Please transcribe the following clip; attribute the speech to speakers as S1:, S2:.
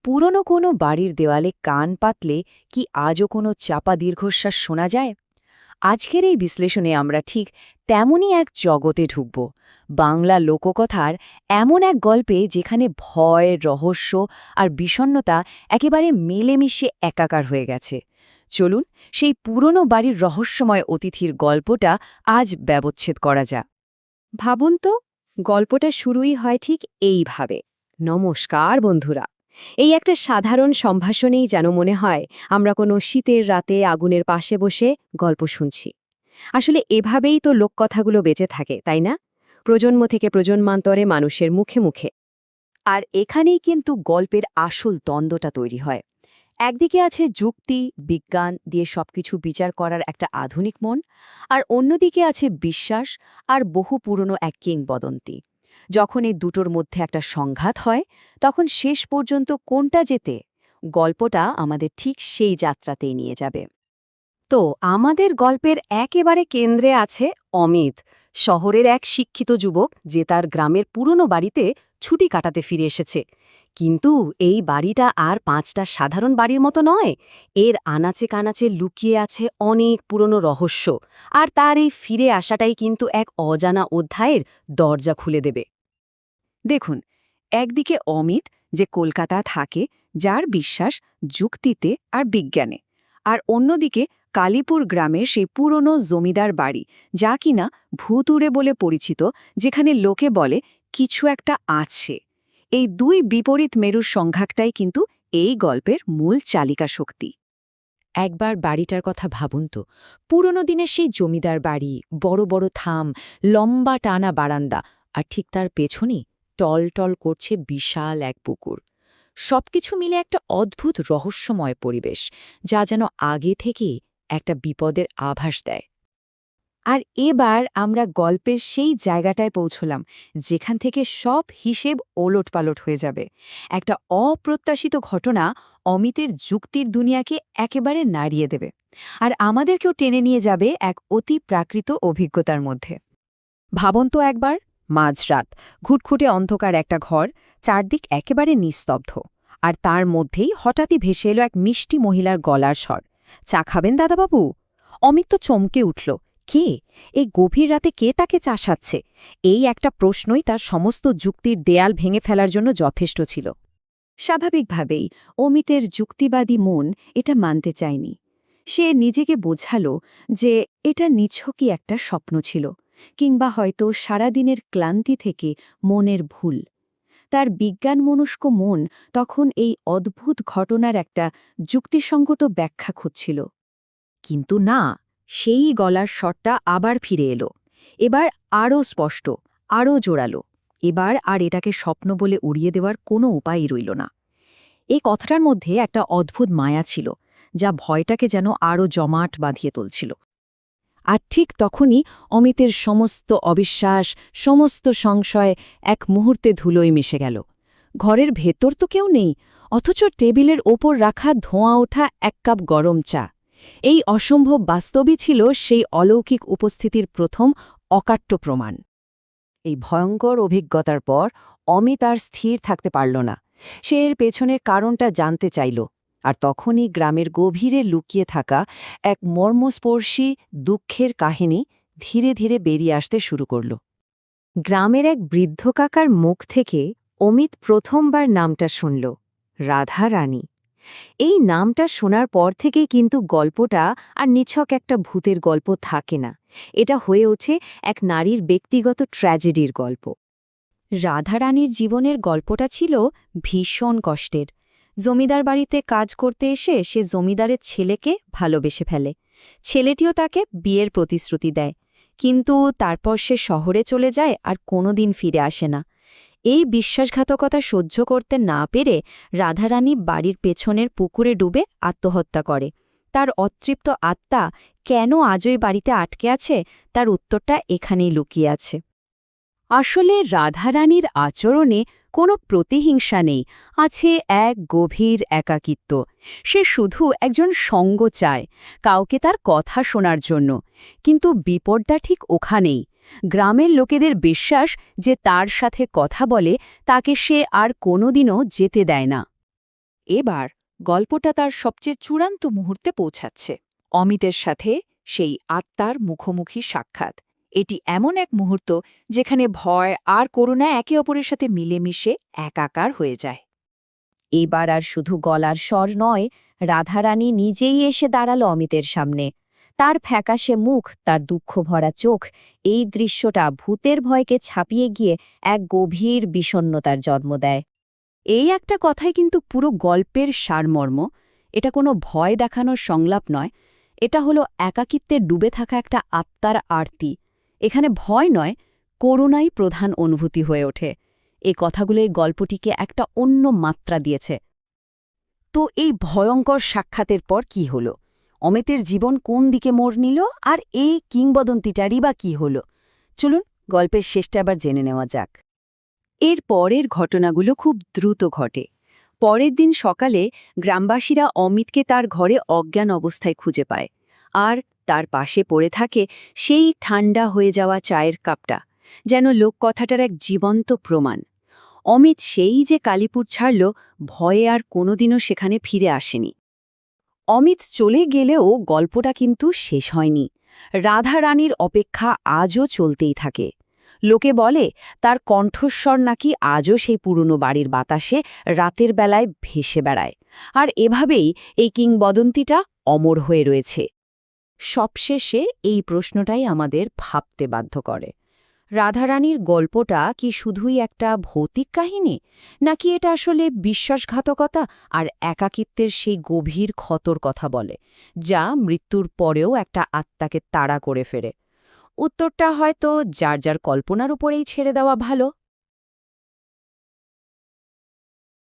S1: পুরনো কোনো বাড়ির দেওয়ালে কান পাতলে কি আজও কোনো চাপা দীর্ঘশ্বাস শোনা যায়? আজকের এই বিশ্লেষণে আমরা ঠিক তেমনই এক জগতে ঢুকব, বাংলা লোককথার এমন এক গল্পে যেখানে ভয়, রহস্য আর বিষণ্ণতা একেবারে মিলেমিশে একাকার হয়ে গেছে। চলুন সেই পুরনো বাড়ির রহস্যময় অতিথির গল্পটা আজ ব্যবচ্ছেদ করা যাক।
S2: ভাবুন তো, গল্পটা শুরুই হয় ঠিক এইভাবে। নমস্কার বন্ধুরা। এই একটা সাধারণ সম্ভাষণেই যেন মনে হয় আমরা কোনো শীতের রাতে আগুনের পাশে বসে গল্প শুনছি। আসলে এভাবেই তো লোককথাগুলো বেঁচে থাকে, তাই না? প্রজন্ম থেকে প্রজন্মান্তরে মানুষের মুখে মুখে।
S1: আর এখানেই কিন্তু গল্পের আসল দ্বন্দ্বটা তৈরি হয়। একদিকে আছে যুক্তি, বিজ্ঞান দিয়ে সবকিছু বিচার করার একটা আধুনিক মন, আর অন্যদিকে আছে বিশ্বাস আর বহু পুরনো এক কিংবদন্তি। যখন এই দুটোর মধ্যে একটা সংঘাত হয়, তখন শেষ পর্যন্ত কোনটা জেতে? গল্পটা আমাদের ঠিক সেই যাত্রাতেই নিয়ে যাবে।
S2: তো আমাদের গল্পের একেবারে কেন্দ্রে আছে অমিত, শহরের এক শিক্ষিত যুবক যে তার গ্রামের পুরনো বাড়িতে ছুটি কাটাতে ফিরে এসেছে। কিন্তু এই বাড়িটা আর ৫টা সাধারণ বাড়ির মতো নয়। এর আনাচে কানাচে লুকিয়ে আছে অনেক পুরনো রহস্য, আর তার এই ফিরে আসাটাই কিন্তু এক অজানা অধ্যায়ের দরজা খুলে দেবে।
S1: দেখুন, একদিকে অমিত, যে কলকাতা থাকে, যার বিশ্বাস যুক্তিতে আর বিজ্ঞানে, আর অন্যদিকে কালীপুর গ্রামের সেই পুরনো জমিদার বাড়ি, যা কিনা ভূতুড়ে বলে পরিচিত, যেখানে লোকে বলে কিছু একটা আছে। এই দুই বিপরীত মেরুর সংঘাতটাই কিন্তু এই গল্পের মূল চালিকা শক্তি।
S2: একবার বাড়িটার কথা ভাবুন তো, পুরনো দিনের সেই জমিদার বাড়ি, বড় বড় থাম, লম্বা টানা বারান্দা, আর ঠিক তার পেছনেই টলটল করছে বিশাল এক পুকুর। সবকিছু মিলে একটা অদ্ভুত রহস্যময় পরিবেশ, যা যেন আগে থেকেই একটা বিপদের আভাস দেয়।
S1: আর এবার আমরা গল্পের সেই জায়গাটায় পৌঁছলাম যেখান থেকে সব হিসেব ওলটপালট হয়ে যাবে। একটা অপ্রত্যাশিত ঘটনা অমিতের যুক্তির দুনিয়াকে একেবারে নাড়িয়ে দেবে, আর আমাদেরকেও টেনে নিয়ে যাবে এক অতি প্রাকৃত অভিজ্ঞতার মধ্যে। ভাবন তো একবার, মাঝরাত, ঘুটঘুটে অন্ধকার একটা ঘর, চারদিক একেবারে নিস্তব্ধ, আর তার মধ্যেই হঠাৎই ভেসে এলো এক মিষ্টি মহিলার গলার স্বর। চা খাবেন দাদাবাবু? অমিত তো চমকে উঠল। কে? এই গভীর রাতে কে তাকে চাষাচ্ছে? এই একটা প্রশ্নই তার সমস্ত যুক্তির দেয়াল ভেঙে ফেলার জন্য যথেষ্ট ছিল। স্বাভাবিকভাবেই অমিতের যুক্তিবাদী মন এটা মানতে চায়নি। সে নিজেকে বোঝালো যে এটা নিছকই একটা স্বপ্ন ছিল, কিংবা হয়তো সারাদিনের ক্লান্তি থেকে মনের ভুল। তার বিজ্ঞানমনস্ক মন তখন এই অদ্ভুত ঘটনার একটা যুক্তিসঙ্গত ব্যাখ্যা খুঁজছিল। কিন্তু না, সেই গলার স্বরটা আবার ফিরে এলো। এবার আরও স্পষ্ট, আরও জোরালো। এবার আর এটাকে স্বপ্ন বলে উড়িয়ে দেওয়ার কোনো উপায়ই রইল না। এই কথাটার মধ্যে একটা অদ্ভুত মায়া ছিল, যা ভয়টাকে যেন আরও জমাট বাঁধিয়ে তুলছিল। আর ঠিক তখনই অমিতের সমস্ত অবিশ্বাস, সমস্ত সংশয় এক মুহূর্তে ধুলোয় মিশে গেল। ঘরের ভেতর তো কেউ নেই, অথচ টেবিলের ওপর রাখা ধোঁয়া ওঠা এক কাপ গরম চা। এই অসম্ভব বাস্তবই ছিল সেই অলৌকিক উপস্থিতির প্রথম অকাট্য প্রমাণ। এই ভয়ঙ্কর অভিজ্ঞতার পর অমিত আর স্থির থাকতে পারল না। সে এর পেছনের কারণটা জানতে চাইল, আর তখনই গ্রামের গভীরে লুকিয়ে থাকা এক মর্মস্পর্শী দুঃখের কাহিনী ধীরে ধীরে বেরিয়ে আসতে শুরু করল। গ্রামের এক বৃদ্ধ কাকার মুখ থেকে অমিত প্রথমবার নামটা শুনল, রাধা রানী। এই নামটা শোনার পর থেকেই কিন্তু গল্পটা আর নিছক একটা ভূতের গল্প থাকে না, এটা হয়ে ওঠে এক নারীর ব্যক্তিগত ট্র্যাজেডির গল্প। রাধারানীর জীবনের গল্পটা ছিল ভীষণ কষ্টের। জমিদার বাড়িতে কাজ করতে এসে সে জমিদারের ছেলেকে ভালোবেসে ফেলে। ছেলেটিও তাকে বিয়ের প্রতিশ্রুতি দেয়, কিন্তু তারপর সে শহরে চলে যায় আর কোনোদিন ফিরে আসে না। এই বিশ্বাসঘাতকতা সহ্য করতে না পেরে রাধারানী বাড়ির পেছনের পুকুরে ডুবে আত্মহত্যা করে। তার অতৃপ্ত আত্মা কেন আজই বাড়িতে আটকে আছে, তার উত্তরটা এখানেই লুকিয়ে আছে। আসলে রাধারানীর আচরণে কোনো প্রতিহিংসা নেই, আছে এক গভীর একাকিত্ব। সে শুধু একজন সঙ্গ চায়, কাউকে তার কথা শোনার জন্য। কিন্তু বিপদটা ঠিক ওখানেই। গ্রামের লোকেদের বিশ্বাস যে তার সাথে কথা বলে তাকে সে আর কোনোদিনও যেতে দেয় না। এবার গল্পটা তার সবচেয়ে চূড়ান্ত মুহূর্তে পৌঁছাচ্ছে অমিতের সাথে সেই আত্মার মুখোমুখি সাক্ষাৎ। এটি এমন এক মুহূর্ত যেখানে ভয় আর করুণা একে অপরের সাথে মিলেমিশে একাকার হয়ে যায়।
S2: এবার আর শুধু গলার স্বর নয়, রাধারানী নিজেই এসে দাঁড়ালো অমিতের সামনে। তার ফ্যাকাশে মুখ, তার দুঃখ ভরা চোখ, এই দৃশ্যটা ভূতের ভয়কে ছাপিয়ে গিয়ে এক গভীর বিষণ্ণতার জন্ম দেয়। এই একটা কথাই কিন্তু পুরো গল্পের সারমর্ম। এটা কোনো ভয় দেখানোর সংলাপ নয়, এটা হলো একাকিত্বে ডুবে থাকা একটা আত্মার আরতি। এখানে ভয় নয়, করুণাই প্রধান অনুভূতি হয়ে ওঠে। এই কথাগুলো এই গল্পটিকে একটা অন্য মাত্রা দিয়েছে। তো এই ভয়ঙ্কর সাক্ষাতের পর কি হল? অমিতের জীবন কোন দিকে মোড় নিল, আর এই কিংবদন্তিটারই বা কি হল? চলুন গল্পের শেষটা আবার জেনে নেওয়া যাক।
S1: এর পরের ঘটনাগুলো খুব দ্রুত ঘটে। পরের দিন সকালে গ্রামবাসীরা অমিতকে তার ঘরে অজ্ঞান অবস্থায় খুঁজে পায়, আর তার পাশে পড়ে থাকে সেই ঠান্ডা হয়ে যাওয়া চায়ের কাপটা, যেন লোককথাটার এক জীবন্ত প্রমাণ। অমিত সেই যে কালীপুর ছাড়ল, ভয়ে আর কোনোদিনও সেখানে ফিরে আসেনি।
S2: অমিত চলে গেলেও গল্পটা কিন্তু শেষ হয়নি। রাধারানীর অপেক্ষা আজও চলতেই থাকে। লোকে বলে তার কণ্ঠস্বর নাকি আজও সেই পুরনো বাড়ির বাতাসে রাতের বেলায় ভেসে বেড়ায়, আর এভাবেই এই কিংবদন্তিটা অমর হয়ে রয়েছে। সবশেষে এই প্রশ্নটাই আমাদের ভাবতে বাধ্য করে, রাধারানীর গল্পটা কি শুধুই একটা ভৌতিক কাহিনী, নাকি এটা আসলে বিশ্বাসঘাতকতা আর একাকিত্বের সেই গভীর ক্ষতর কথা বলে, যা মৃত্যুর পরেও একটা আত্মাকে তাড়া করে ফেরে? উত্তরটা হয়তো যার যার কল্পনার উপরেই ছেড়ে দেওয়া ভালো।